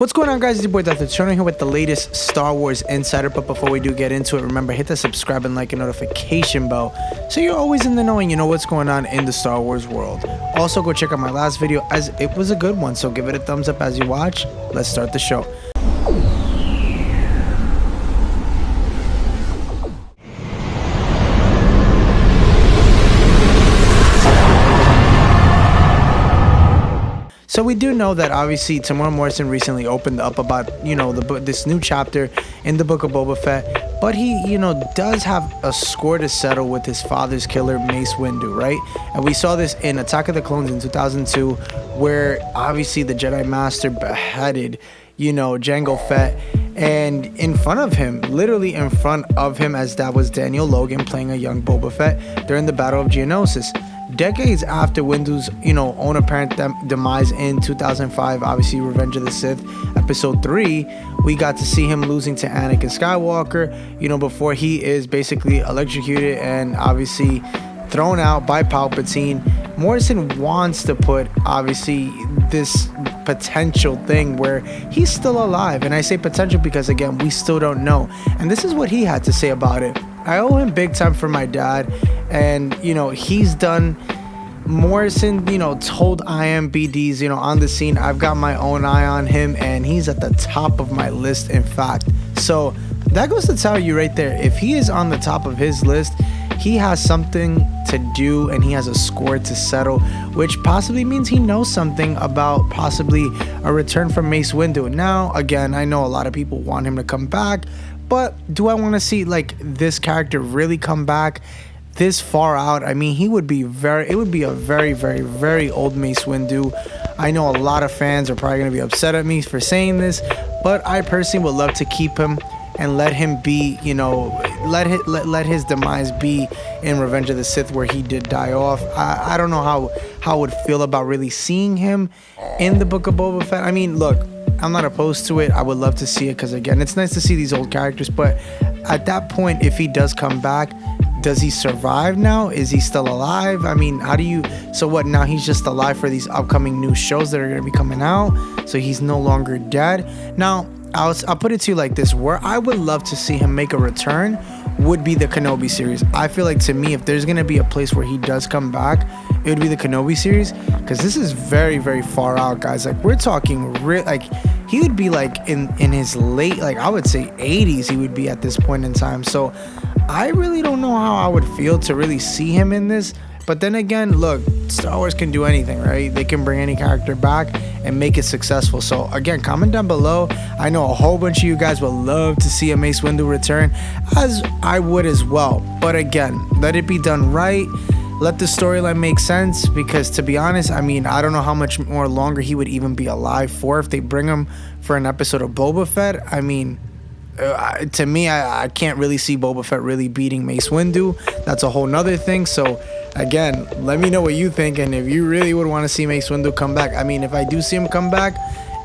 What's going on, guys? It's your boy Dr. Turner here with the latest Star Wars Insider. But before we do get into it, remember, hit the subscribe and like and notification bell so you're always in the know and you know what's going on in the Star Wars world. Also, go check out my last video as it was a good one, so give it a thumbs up as you watch. Let's start the show. So we do know that obviously Temuera Morrison recently opened up about, this new chapter in the Book of Boba Fett, but he, does have a score to settle with his father's killer, Mace Windu, right? And we saw this in Attack of the Clones in 2002, where obviously the Jedi Master beheaded, Jango Fett, and in front of him, literally in front of him, as that was Daniel Logan playing a young Boba Fett during the Battle of Geonosis. Decades after Windu's, own apparent demise in 2005, obviously Revenge of the Sith, episode 3, we got to see him losing to Anakin Skywalker, before he is basically electrocuted and obviously thrown out by Palpatine. Morrison wants to put, obviously, this potential thing where he's still alive. And I say potential because, again, we still don't know. And this is what he had to say about it. I owe him big time for my dad. And, he's done... Morrison, told IMBDs, on the scene, I've got my own eye on him, and he's at the top of my list, in fact. So that goes to tell you right there, if he is on the top of his list, he has something to do and he has a score to settle, which possibly means he knows something about possibly a return from Mace Windu. Now, again, I know a lot of people want him to come back, but do I want to see this character really come back this far out? I mean, it would be a very, very, very old Mace Windu. I know a lot of fans are probably going to be upset at me for saying this, but I personally would love to keep him and let him be, let his demise be in Revenge of the Sith, where he did die off. I don't know how I would feel about really seeing him in the Book of Boba Fett. I mean, look, I'm not opposed to it. I would love to see it because, again, it's nice to see these old characters. But at that point, if he does come back, does he survive now? Is he still alive? I mean, so what, now he's just alive for these upcoming new shows that are going to be coming out, so he's no longer dead? Now, I'll put it to you like this, where I would love to see him make a return would be the Kenobi series. I feel like, to me, if there's going to be a place where he does come back, it would be the Kenobi series, because this is very, very far out, guys. We're talking he would be in his late, I would say 80s he would be at this point in time. So I really don't know how I would feel to really see him in this. But then again, look, Star Wars can do anything, right? They can bring any character back and make it successful. So again, comment down below. I know a whole bunch of you guys would love to see a Mace Windu return, as I would as well. But again, let it be done right. Let the storyline make sense, because to be honest, I mean, I don't know how much more longer he would even be alive for if they bring him for an episode of Boba Fett. I mean, to me, I can't really see Boba Fett really beating Mace Windu. That's a whole nother thing. So again, let me know what you think, and if you really would want to see Mace Windu come back. I mean, if I do see him come back,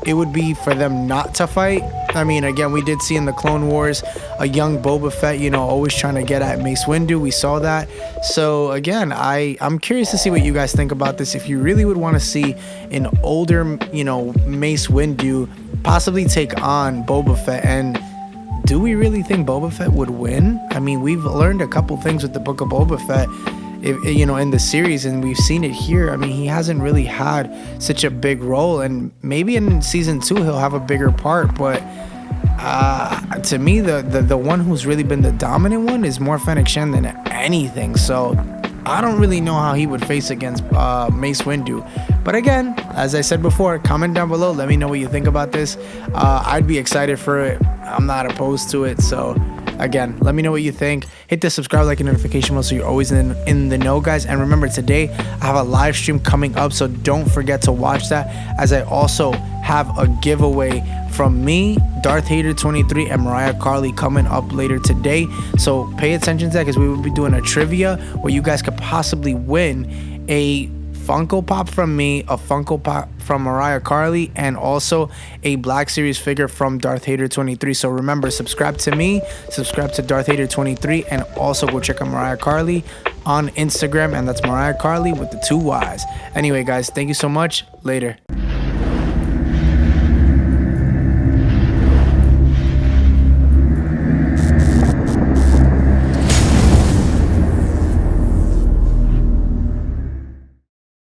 it would be for them not to fight. I mean, again, we did see in the Clone Wars a young Boba Fett, always trying to get at Mace Windu. We saw that. So again, I'm curious to see what you guys think about this. If you really would want to see an older, Mace Windu possibly take on Boba Fett, and do we really think Boba Fett would win? I mean, we've learned a couple things with the Book of Boba Fett, in the series, and we've seen it here. I mean, he hasn't really had such a big role, and maybe in season 2 he'll have a bigger part. But to me, the one who's really been the dominant one is more Fennec Shand than anything. So I don't really know how he would face against Mace Windu. But again, as I said before, comment down below. Let me know what you think about this. I'd be excited for it. I'm not opposed to it. So again, let me know what you think. Hit the subscribe, like, and notification bell so you're always in the know, guys. And remember, today I have a live stream coming up, so don't forget to watch that, as I also have a giveaway from me, Darth Hater 23, and Mariah Carly coming up later today. So pay attention to that, because we will be doing a trivia where you guys could possibly win a Funko Pop from me, a Funko Pop from Mariah Carly, and also a Black Series figure from Darth Hater 23. So remember, subscribe to me, subscribe to Darth Hater 23, and also go check out Mariah Carly on Instagram, and that's Mariah Carly with the 2 Y's. Anyway, guys, thank you so much. Later.